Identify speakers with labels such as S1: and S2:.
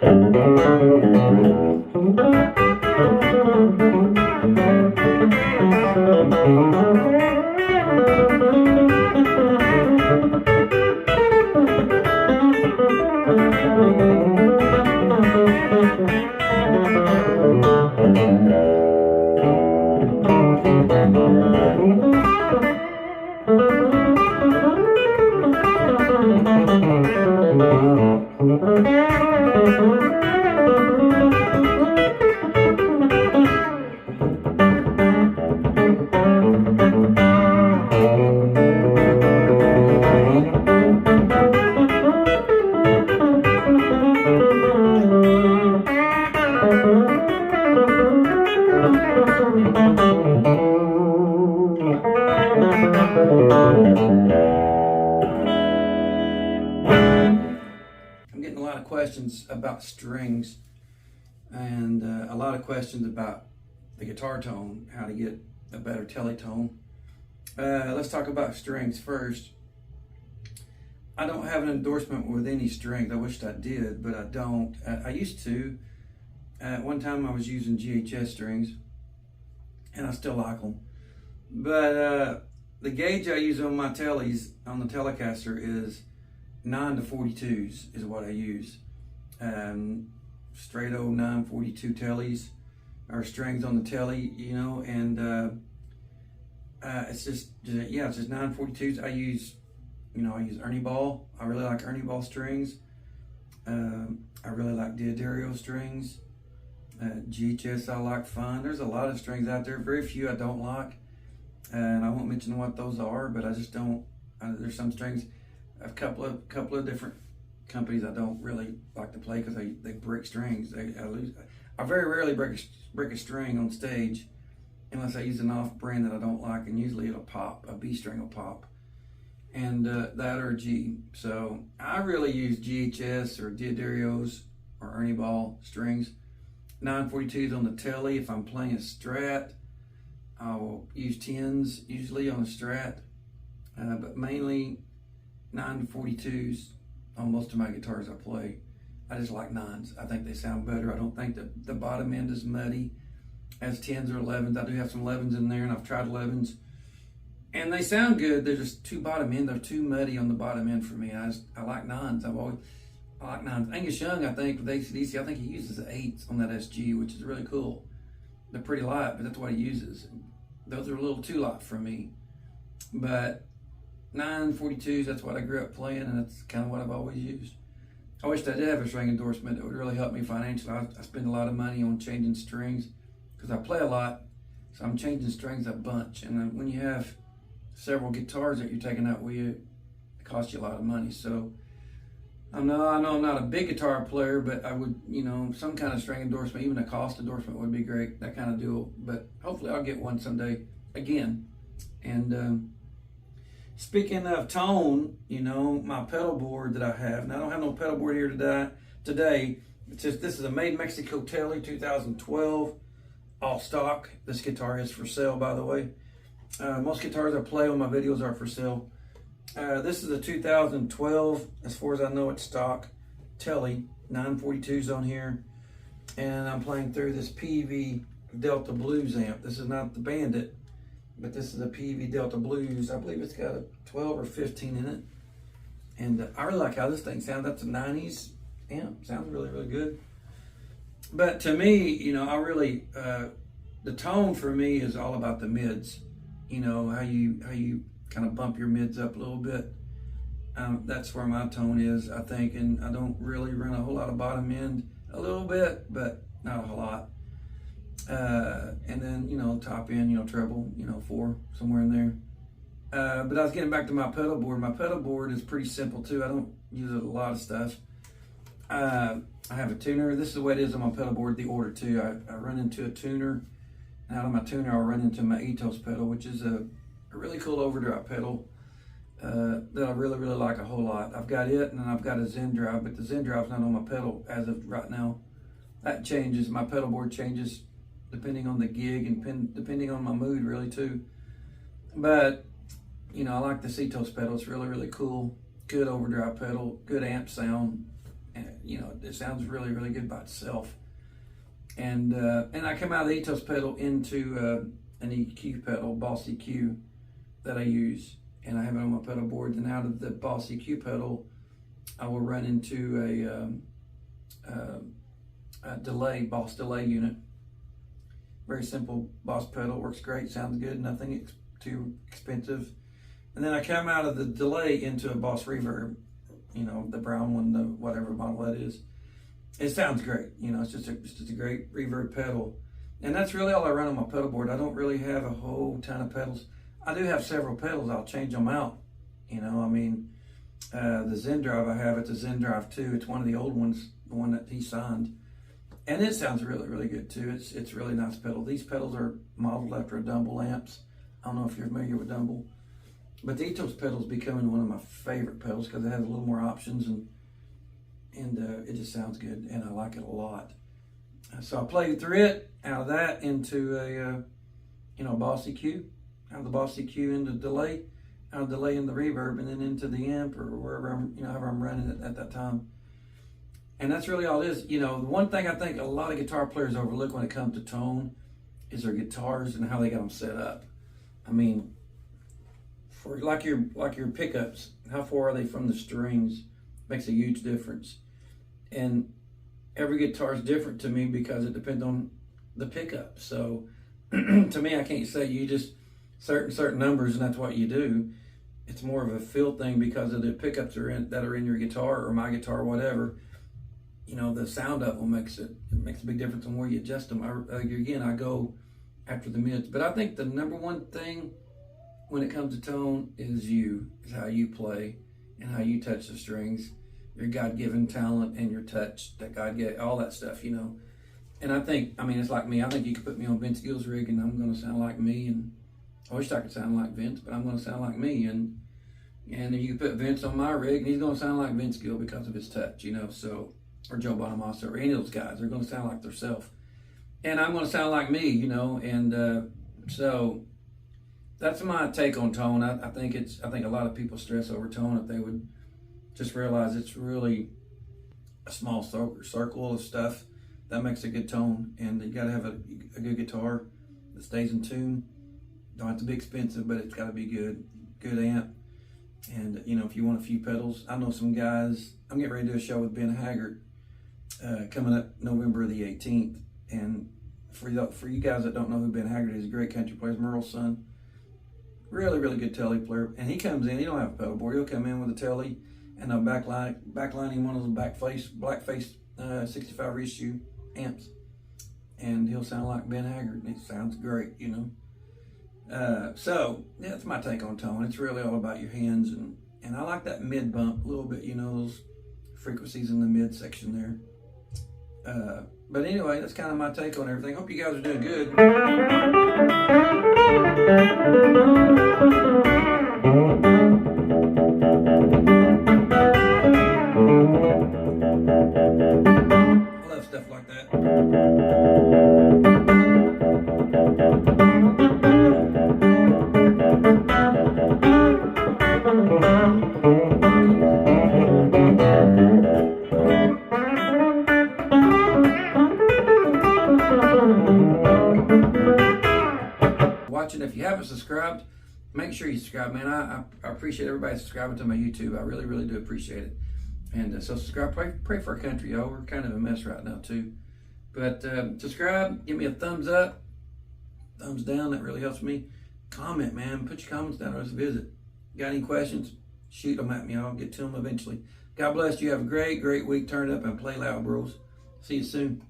S1: I'm getting a lot of questions about strings and a lot of questions about the guitar tone, how to get a better Tele tone. Let's talk about strings first. I don't have an endorsement with any strings. I wished I did, but I don't. I used to. At one time I was using GHS strings, and I still like them. But the gauge I use on my Teles, on the Telecaster, is 9 to 42s is what I use. Straight old 942 Teles, or strings on the Tele, you know, and it's just 942s. I use Ernie Ball. I really like Ernie Ball strings. I really like D'Addario strings. GHS I like fun. There's a lot of strings out there, very few I don't like, and I won't mention what those are, but I just don't. There's some strings, a couple of different companies I don't really like to play because they break strings. I very rarely break a string on stage unless I use an off brand that I don't like, and usually it'll pop. A B string will pop, and that or a G. So I really use GHS or D'Addarios or Ernie Ball strings. 942s on the Tele. If I'm playing a Strat, I will use 10s usually on a Strat, but mainly 942s on most of my guitars I play. I just like 9s. I think they sound better. I don't think the bottom end is muddy as 10s or 11s. I do have some 11s in there, and I've tried 11s, and they sound good. They're just too bottom end. They're too muddy on the bottom end for me. I like 9s. I like 9s. Angus Young, I think, with AC/DC, I think he uses 8s on that SG, which is really cool. They're pretty light, but that's what he uses. Those are a little too light for me. But 942s, that's what I grew up playing, and that's kind of what I've always used. I wish I did have a string endorsement. It would really help me financially. I spend a lot of money on changing strings because I play a lot, so I'm changing strings a bunch. And when you have several guitars that you're taking out with you, it costs you a lot of money. So I know I'm not a big guitar player, but I would, some kind of string endorsement, even a cost endorsement would be great, that kind of deal. But hopefully I'll get one someday again. And speaking of tone, my pedal board that I have, and I don't have no pedal board here today. It's just, this is a Made in Mexico Tele 2012, all stock. This guitar is for sale, by the way. Most guitars I play on my videos are for sale. This is a 2012, as far as I know, it's stock Tele, 942s on here, and I'm playing through this PV Delta Blues amp. This is not the Bandit, but this is a PV Delta Blues. I believe it's got a 12 or 15 in it, and I really like how this thing sounds. That's a 90s amp. Sounds really, really good. But to me, I really, the tone for me is all about the mids. How you kind of bump your mids up a little bit. That's where my tone is, I think, and I don't really run a whole lot of bottom end. A little bit, but not a whole lot. And then, top end, treble, 4, somewhere in there. But I was getting back to my pedal board. My pedal board is pretty simple too. I don't use a lot of stuff. I have a tuner. This is the way it is on my pedal board, the order too. I run into a tuner, and out of my tuner I'll run into my Ethos pedal, which is a really cool overdrive pedal that I really, really like a whole lot. I've got it, and then I've got a Zen drive, but the Zen drive's not on my pedal as of right now. That changes. My pedal board changes depending on the gig and depending on my mood, really, too. But, I like the Ethos pedal. It's really, really cool. Good overdrive pedal, good amp sound, you know, it sounds really, really good by itself. And I come out of the Ethos pedal into an EQ pedal, Boss EQ, that I use, and I have it on my pedal board. And out of the Boss EQ pedal, I will run into a delay, Boss delay unit. Very simple Boss pedal, works great, sounds good, nothing too expensive. And then I come out of the delay into a Boss reverb, you know, the brown one, the whatever model that is. It sounds great, you know, it's just a great reverb pedal. And that's really all I run on my pedal board. I don't really have a whole ton of pedals. I do have several pedals, I'll change them out. You know, I mean, the Zen Drive I have, it's a Zen Drive 2. It's one of the old ones, the one that he signed. And it sounds really, really good too. It's really nice pedal. These pedals are modeled after a Dumble amps. I don't know if you're familiar with Dumble. But the Ethos pedal is becoming one of my favorite pedals because it has a little more options and it just sounds good, and I like it a lot. So I played through it, out of that into a you know, Boss EQ, out of the Boss EQ into delay, out of delay into reverb, and then into the amp or wherever I'm, you know, however I'm running it at that time. And that's really all it is. You know, the one thing I think a lot of guitar players overlook when it comes to tone is their guitars and how they got them set up. I mean, for like your pickups, how far are they from the strings makes a huge difference. And every guitar is different to me because it depends on the pickup. So to me, I can't say you just certain numbers and that's what you do. It's more of a feel thing because of the pickups that are in your guitar or my guitar or whatever. You know, the sound of them makes a big difference on where you adjust them. Again, I go after the mids, but I think the number one thing when it comes to tone is how you play and how you touch the strings, your God-given talent and your touch that God gave, all that stuff, you know. And I think, I mean, it's like me. I think you could put me on Vince Gill's rig and I'm going to sound like me. And I wish I could sound like Vince, but I'm going to sound like me. And you could put Vince on my rig and he's going to sound like Vince Gill because of his touch, you know. So, or Joe Bonamassa or any of those guys, they're going to sound like themselves. And I'm going to sound like me, you know. And so that's my take on tone. I think a lot of people stress over tone. If they would just realize it's really a small circle of stuff that makes a good tone, and you got to have a good guitar that stays in tune. Don't have to be expensive, but it's got to be good amp. And you know, if you want a few pedals, I know some guys. I'm getting ready to do a show with Ben Haggart coming up November the 18th. And for you guys that don't know who Ben Haggart is, a great country player, Merle's son. Really, really good Tele player. And he comes in, he don't have a pedal board. He'll come in with a Tele and a backlining one of those blackface 65 reissue amps. And he'll sound like Ben Haggart. And it sounds great, you know. So yeah, that's my take on tone. It's really all about your hands, and I like that mid bump a little bit, you know, those frequencies in the mid section there. But anyway, that's kind of my take on everything. Hope you guys are doing good. I love stuff like that. Watching, if you haven't subscribed, make sure you subscribe, man. I appreciate everybody subscribing to my YouTube. I really, really do appreciate it. And so subscribe, pray for our country, y'all. We're kind of a mess right now too. But subscribe, give me a thumbs up, thumbs down, that really helps me. Comment, man, put your comments down, let's visit. Got any questions? Shoot them at me, I'll get to them eventually. God bless you, have a great, great week. Turn it up and play loud, bros. See you soon.